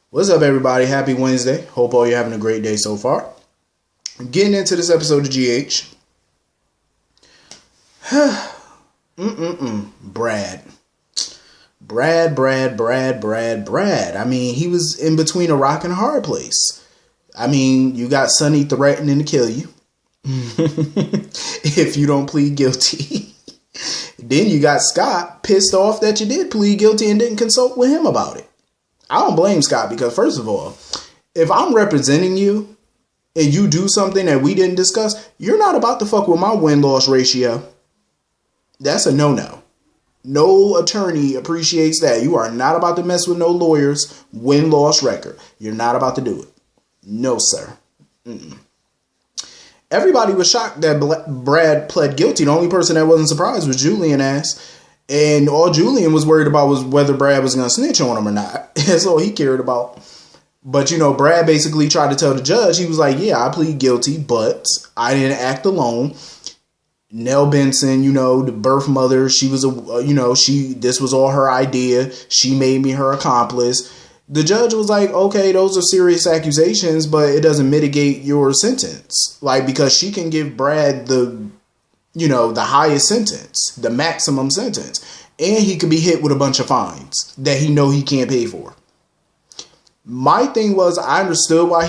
What's up, everybody? Happy Wednesday. Hope all you're having a great day so far. Getting into this episode of GH. Brad. Brad. I mean, he was in between a rock and a hard place. I mean, you got Sonny threatening to kill you if you don't plead guilty. Then you got Scott pissed off that you did plead guilty and didn't consult with him about it. I don't blame Scott because, first of all, if I'm representing you and you do something that we didn't discuss, you're not about to fuck with my win-loss ratio. That's a no-no. No attorney appreciates that. You are not about to mess with no lawyer's win-loss record. You're not about to do it. No, sir. Everybody was shocked that Brad pled guilty. The only person that wasn't surprised was Julian ass. And all Julian was worried about was whether Brad was going to snitch on him or not. That's all he cared about. But, Brad basically tried to tell the judge, he was like, yeah, I plead guilty, but I didn't act alone. Nell Benson, the birth mother, she was this was all her idea. She made me her accomplice. The judge was like, okay, those are serious accusations, but it doesn't mitigate your sentence. Because she can give Brad the highest sentence, the maximum sentence. And he could be hit with a bunch of fines that he can't pay for. My thing was, I understood why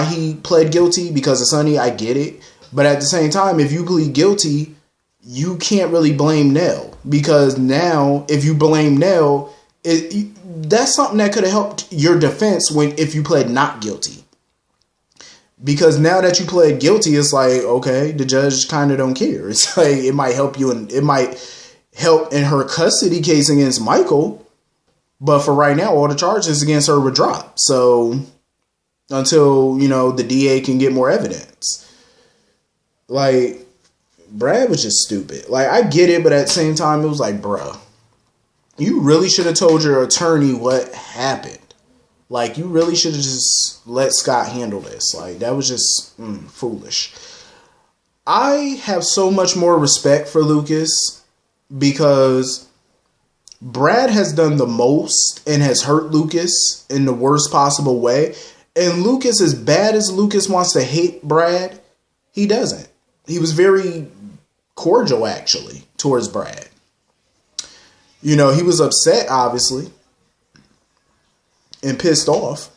he pled guilty because of Sonny. I get it. But at the same time, if you plead guilty, you can't really blame Nell. Because now, if you blame Nell, that's something that could have helped your defense if you pled not guilty. Because now that you pled guilty, it's like, okay, the judge kind of don't care. It's like, it might help you and it might help in her custody case against Michael. But for right now, all the charges against her would drop. So until, the DA can get more evidence. Brad was just stupid. I get it, but at the same time, it was like, bruh, you really should have told your attorney what happened. You really should have just let Scott handle this. That was just foolish. I have so much more respect for Lucas because Brad has done the most and has hurt Lucas in the worst possible way. And Lucas, as bad as Lucas wants to hate Brad, he doesn't. He was very cordial, actually, towards Brad. He was upset, obviously, and pissed off.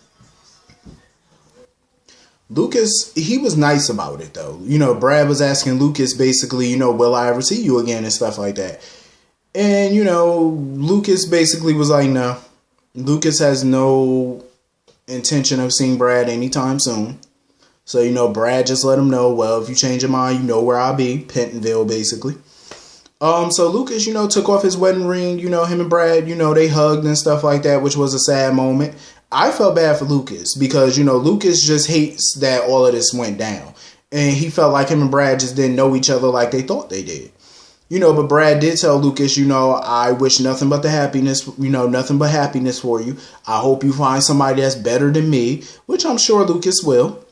Lucas, he was nice about it, though. Brad was asking Lucas, basically, will I ever see you again and stuff like that. And, Lucas basically was like, no. Lucas has no intention of seeing Brad anytime soon. So, Brad just let him know, well, if you change your mind, you know where I'll be. Pentonville, basically. So Lucas, took off his wedding ring, him and Brad, they hugged and stuff like that, which was a sad moment. I felt bad for Lucas because, Lucas just hates that all of this went down. And he felt like him and Brad just didn't know each other like they thought they did. But Brad did tell Lucas, I wish nothing but happiness for you. I hope you find somebody that's better than me, which I'm sure Lucas will.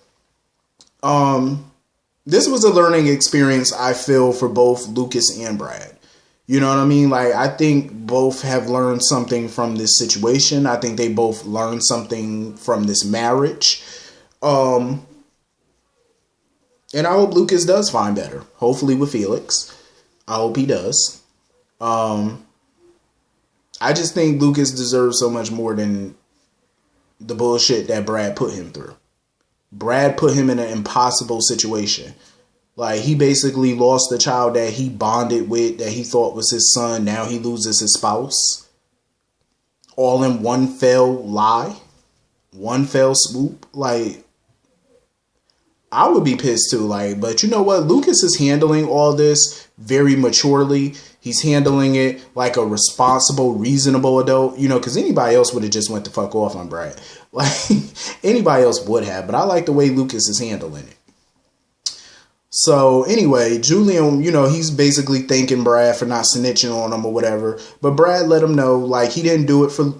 This was a learning experience, I feel, for both Lucas and Brad. You know what I mean? I think both have learned something from this situation. I think they both learned something from this marriage. And I hope Lucas does find better. Hopefully with Felix. I hope he does. I just think Lucas deserves so much more than the bullshit that Brad put him through. Brad put him in an impossible situation. He basically lost the child that he bonded with, that he thought was his son. Now he loses his spouse. All in one fell lie. One fell swoop. I would be pissed too. But you know what? Lucas is handling all this very maturely. He's handling it like a responsible, reasonable adult. Because anybody else would have just went the fuck off on Brad. Anybody else would have. But I like the way Lucas is handling it. So anyway, Julian, he's basically thanking Brad for not snitching on him or whatever. But Brad let him know, he didn't do it for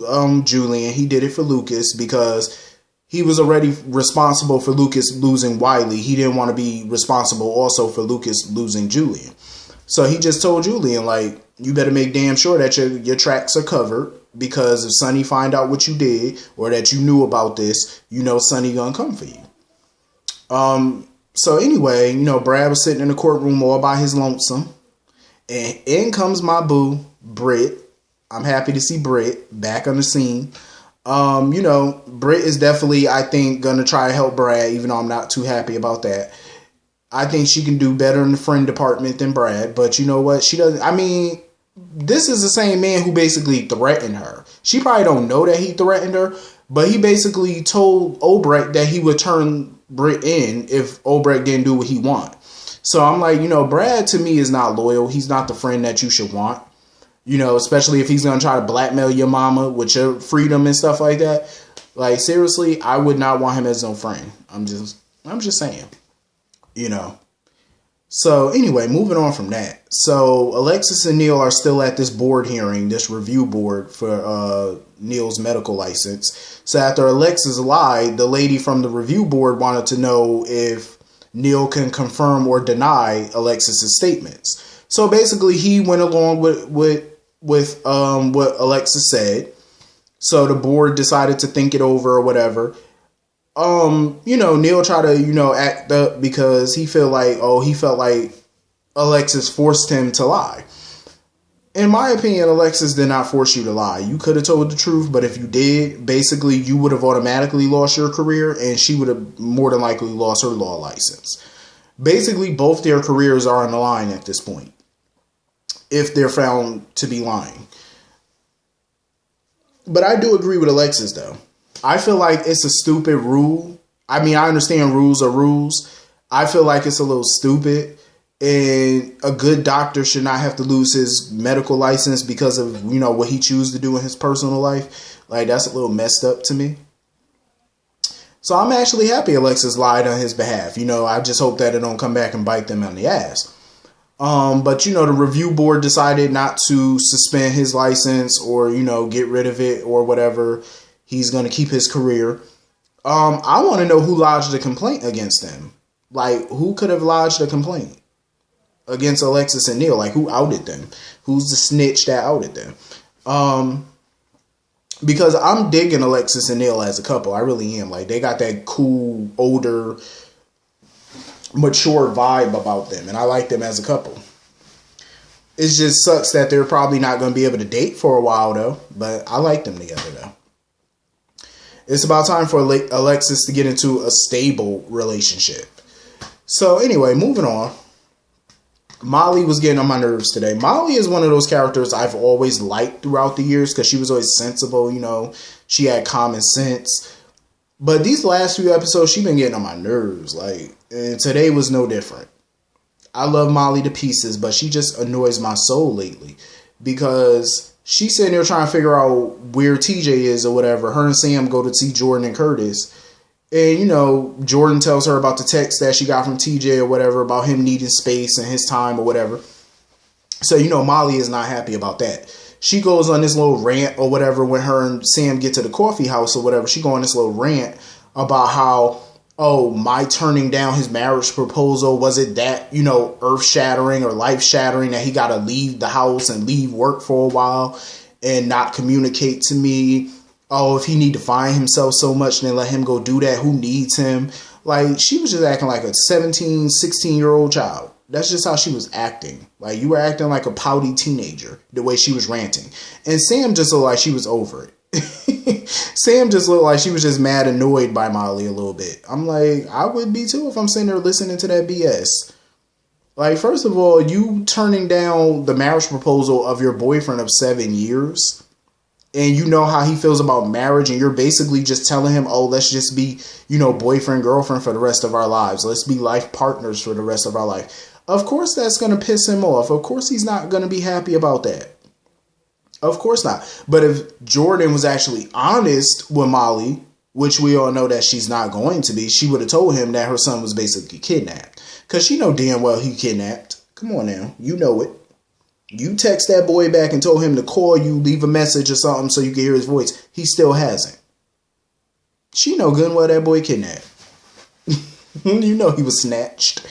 Julian. He did it for Lucas because he was already responsible for Lucas losing Wiley. He didn't want to be responsible also for Lucas losing Julian. So he just told Julian, you better make damn sure that your tracks are covered. because if Sonny find out what you did or that you knew about this, you know Sonny gonna come for you. So anyway, you know, Brad was sitting in the courtroom all by his lonesome, and in comes my boo, Britt. I'm happy to see Britt back on the scene. You know, Britt is definitely, I think, gonna try to help Brad, even though I'm not too happy about that. I think she can do better in the friend department than Brad, but you know what? She doesn't. I mean, this is the same man who basically threatened her. She probably don't know that he threatened her, but he basically told Obrecht that he would turn Britt in if Obrecht didn't do what he want. So I'm like, you know, Brad to me is not loyal. He's not the friend that you should want. You know, especially if he's going to try to blackmail your mama with your freedom and stuff like that. Like, seriously, I would not want him as no friend. I'm just saying. You know. So anyway, moving on from that. So Alexis and Neil are still at this board hearing, this review board for Neil's medical license. So after Alexis lied, the lady from the review board wanted to know if Neil can confirm or deny Alexis's statements. So basically he went along with what Alexis said. So the board decided to think it over or whatever. You know, Neil tried to, you know, act up because he felt like Alexis forced him to lie. In my opinion, Alexis did not force you to lie. You could have told the truth, but if you did, basically you would have automatically lost your career and she would have more than likely lost her law license. Basically, both their careers are on the line at this point if they're found to be lying. But I do agree with Alexis, though. I feel like it's a stupid rule. I mean, I understand rules are rules. I feel like it's a little stupid. And a good doctor should not have to lose his medical license because of, you know, what he chooses to do in his personal life. Like, that's a little messed up to me. So I'm actually happy Alexis lied on his behalf. You know, I just hope that it don't come back and bite them on the ass. But, you know, the review board decided not to suspend his license or, you know, get rid of it or whatever. He's going to keep his career. I want to know who lodged a complaint against him. Like, who could have lodged a complaint against Alexis and Neil? Like, who outed them? Who's the snitch that outed them? Because I'm digging Alexis and Neil as a couple. I really am. Like, they got that cool, older, mature vibe about them. And I like them as a couple. It just sucks that they're probably not going to be able to date for a while, though. But I like them together, though. It's about time for Alexis to get into a stable relationship. So anyway, moving on. Molly was getting on my nerves today. Molly is one of those characters I've always liked throughout the years because she was always sensible, you know. She had common sense. But these last few episodes, she's been getting on my nerves. Like, and today was no different. I love Molly to pieces, but she just annoys my soul lately because she's sitting there trying to figure out where TJ is or whatever. Her and Sam go to see Jordan and Curtis. And, you know, Jordan tells her about the text that she got from TJ or whatever about him needing space and his time or whatever. So, you know, Molly is not happy about that. She goes on this little rant or whatever when her and Sam get to the coffee house or whatever. She go on this little rant about how, oh, my turning down his marriage proposal, was it that, you know, earth-shattering or life-shattering that he got to leave the house and leave work for a while and not communicate to me? Oh, if he need to find himself so much, then let him go do that. Who needs him? Like, she was just acting like a 17, 16-year-old child. That's just how she was acting. Like, you were acting like a pouty teenager, the way she was ranting. And Sam just looked like she was over it. Sam just looked like she was just mad, annoyed by Molly a little bit. I'm like, I would be too if I'm sitting there listening to that BS. Like, first of all, you turning down the marriage proposal of your boyfriend of 7 years, and you know how he feels about marriage, and you're basically just telling him, oh, let's just be, you know, boyfriend, girlfriend for the rest of our lives. Let's be life partners for the rest of our life. Of course that's going to piss him off. Of course he's not going to be happy about that. Of course not. But if Jordan was actually honest with Molly, which we all know that she's not going to be, she would have told him that her son was basically kidnapped. Because she know damn well he kidnapped. Come on now. You know it. You text that boy back and told him to call you, leave a message or something so you can hear his voice. He still hasn't. She know good and well that boy kidnapped. You know he was snatched.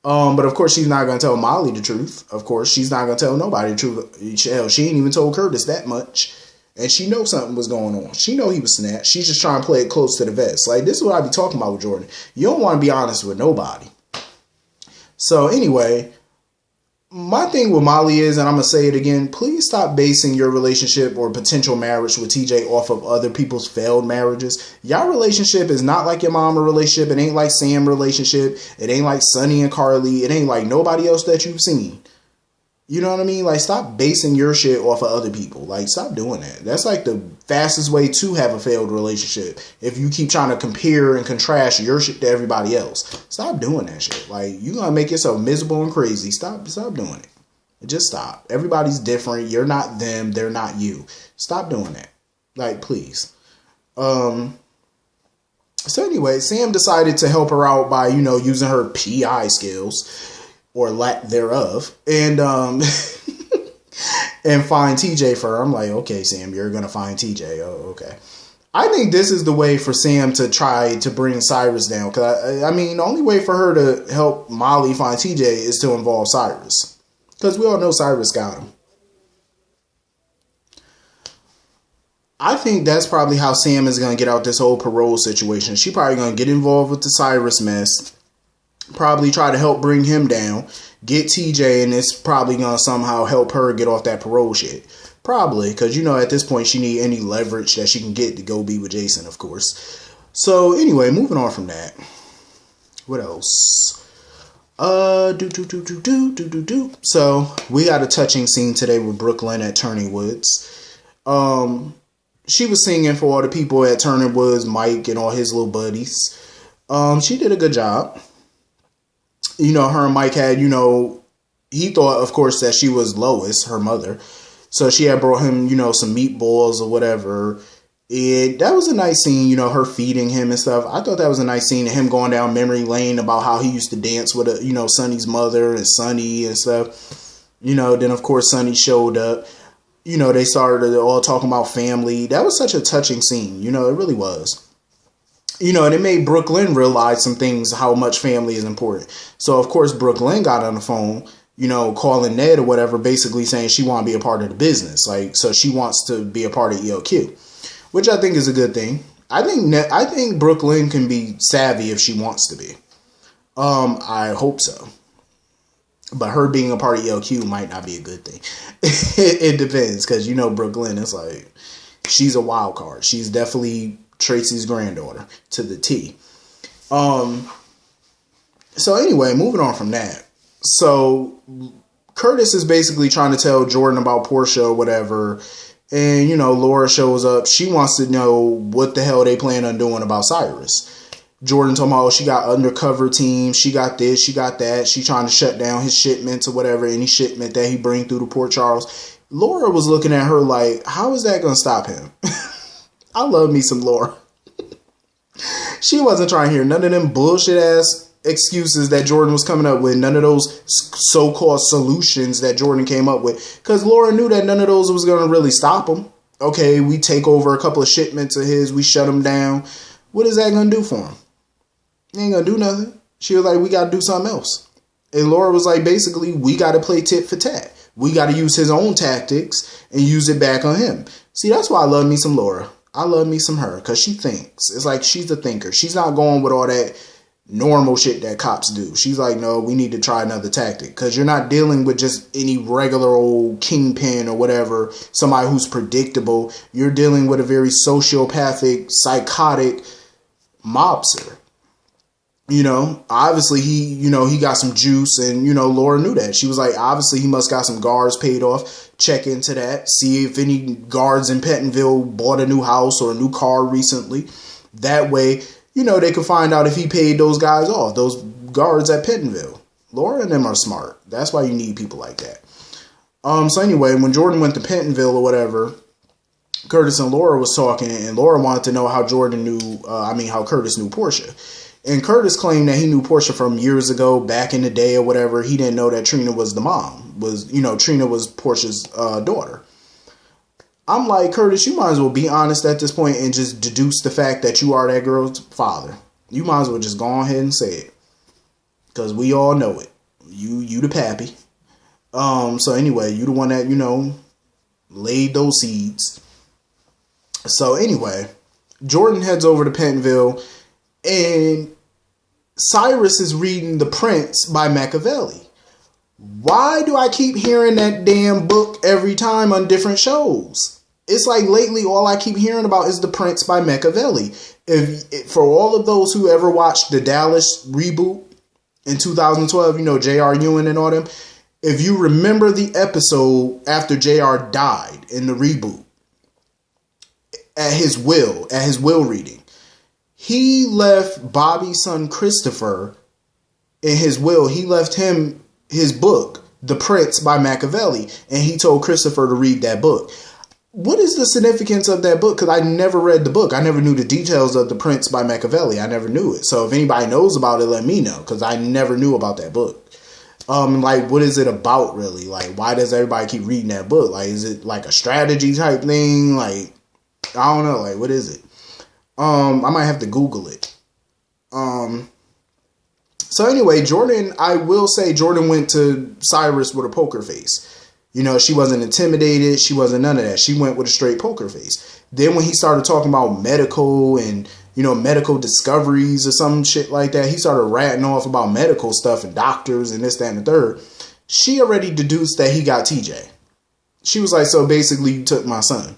But of course she's not going to tell Molly the truth. Of course she's not going to tell nobody the truth. Hell, she ain't even told Curtis that much. And she know something was going on. She know he was snatched. She's just trying to play it close to the vest. Like, this is what I be talking about with Jordan. You don't want to be honest with nobody. So anyway, my thing with Molly is, and I'm going to say it again, please stop basing your relationship or potential marriage with TJ off of other people's failed marriages. Y'all relationship is not like your mama relationship. It ain't like Sam relationship. It ain't like Sonny and Carly. It ain't like nobody else that you've seen. You know what I mean? Like, stop basing your shit off of other people. Like, stop doing that. That's like the fastest way to have a failed relationship. If you keep trying to compare and contrast your shit to everybody else. Stop doing that shit. Like, you're going to make yourself miserable and crazy. Stop doing it. Just stop. Everybody's different. You're not them. They're not you. Stop doing that. Like, please. So anyway, Sam decided to help her out by, using her PI skills. Or lack thereof, and and find TJ for her. I'm like, okay, Sam, you're gonna find TJ. Oh, okay. I think this is the way for Sam to try to bring Cyrus down. Because I mean, the only way for her to help Molly find TJ is to involve Cyrus. Because we all know Cyrus got him. I think that's probably how Sam is gonna get out this whole parole situation. She probably gonna get involved with the Cyrus mess. Probably try to help bring him down, get TJ, and it's probably going to somehow help her get off that parole shit. Probably, because, at this point, she need any leverage that she can get to go be with Jason, of course. So, anyway, moving on from that. What else? So, we got a touching scene today with Brooklyn at Turning Woods. She was singing for all the people at Turning Woods, Mike and all his little buddies. She did a good job. Her and Mike had, he thought, of course, that she was Lois, her mother. So she had brought him, some meatballs or whatever. That was a nice scene, her feeding him and stuff. I thought that was a nice scene of him going down memory lane about how he used to dance with, Sonny's mother and Sonny and stuff. Then, of course, Sonny showed up. They started all talking about family. That was such a touching scene. It really was. And it made Brooklyn realize some things, how much family is important. So, of course, Brooklyn got on the phone, calling Ned or whatever, basically saying she want to be a part of the business. Like, so she wants to be a part of ELQ, which I think is a good thing. I think Brooklyn can be savvy if she wants to be. I hope so. But her being a part of ELQ might not be a good thing. It depends, because, Brooklyn is like, she's a wild card. She's definitely Tracy's granddaughter to the T. So anyway, moving on from that. So Curtis is basically trying to tell Jordan about Portia or whatever. And, Laura shows up. She wants to know what the hell they plan on doing about Cyrus. Jordan told me, oh, she got undercover team. She got this, she got that. She trying to shut down his shipments or whatever, any shipment that he bring through to Port Charles. Laura was looking at her like, how is that going to stop him? I love me some Laura. She wasn't trying to hear none of them bullshit ass excuses that Jordan was coming up with. None of those so-called solutions that Jordan came up with. Because Laura knew that none of those was going to really stop him. Okay, we take over a couple of shipments of his. We shut him down. What is that going to do for him? He ain't going to do nothing. She was like, we got to do something else. And Laura was like, basically, we got to play tit for tat. We got to use his own tactics and use it back on him. See, that's why I love me some Laura. I love me some her, because she thinks. It's like she's a thinker. She's not going with all that normal shit that cops do. She's like, no, we need to try another tactic, because you're not dealing with just any regular old kingpin or whatever, somebody who's predictable. You're dealing with a very sociopathic, psychotic mobster. Obviously he got some juice, and, Laura knew that. She was like, obviously he must got some guards paid off. Check into that. See if any guards in Pentonville bought a new house or a new car recently. That way, they could find out if he paid those guys off, those guards at Pentonville. Laura and them are smart. That's why you need people like that. So anyway, when Jordan went to Pentonville or whatever, Curtis and Laura was talking, and Laura wanted to know how how Curtis knew Portia. And Curtis claimed that he knew Portia from years ago, back in the day or whatever. He didn't know that Trina was the mom. Trina was Portia's daughter. I'm like, Curtis, you might as well be honest at this point and just deduce the fact that you are that girl's father. You might as well just go ahead and say it. Because we all know it. You the pappy. So anyway, you the one that, laid those seeds. So anyway, Jordan heads over to Pentonville, and Cyrus is reading The Prince by Machiavelli. Why do I keep hearing that damn book every time on different shows? It's like lately all I keep hearing about is The Prince by Machiavelli. For all of those who ever watched the Dallas reboot in 2012, you know, J.R. Ewing and all them, if you remember the episode after J.R. died in the reboot, at his will reading, he left Bobby's son Christopher in his will. He left him his book, The Prince by Machiavelli, and he told Christopher to read that book. What is the significance of that book? Because I never read the book. I never knew the details of The Prince by Machiavelli. I never knew it. So if anybody knows about it, let me know, because I never knew about that book. Like, what is it about, really? Like, why does everybody keep reading that book? Like, is it like a strategy type thing? Like, I don't know. Like, what is it? I might have to Google it. So anyway, I will say Jordan went to Cyrus with a poker face. You know, she wasn't intimidated. She wasn't none of that. She went with a straight poker face. Then when he started talking about medical and, you know, medical discoveries or some shit like that, he started ratting off about medical stuff and doctors and this, that, and the third. She already deduced that he got TJ. She was like, so basically you took my son.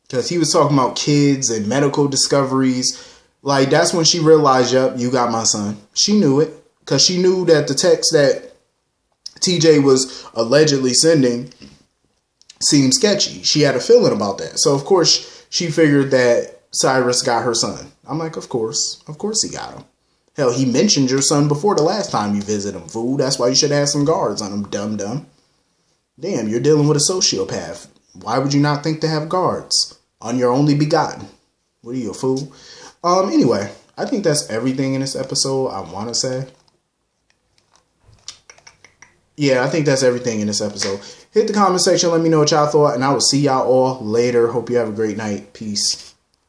Because he was talking about kids and medical discoveries. Like, that's when she realized, yep, you got my son. She knew it. Because she knew that the text that TJ was allegedly sending seemed sketchy. She had a feeling about that. So, of course, she figured that Cyrus got her son. I'm like, of course. Of course he got him. Hell, he mentioned your son before the last time you visited him, fool. That's why you should have some guards on him, dum-dum. Damn, you're dealing with a sociopath. Why would you not think to have guards on your only begotten? What are you, a fool? Anyway, I think that's everything in this episode, I want to say. Yeah, I think that's everything in this episode. Hit the comment section, let me know what y'all thought, and I will see y'all all later. Hope you have a great night. Peace.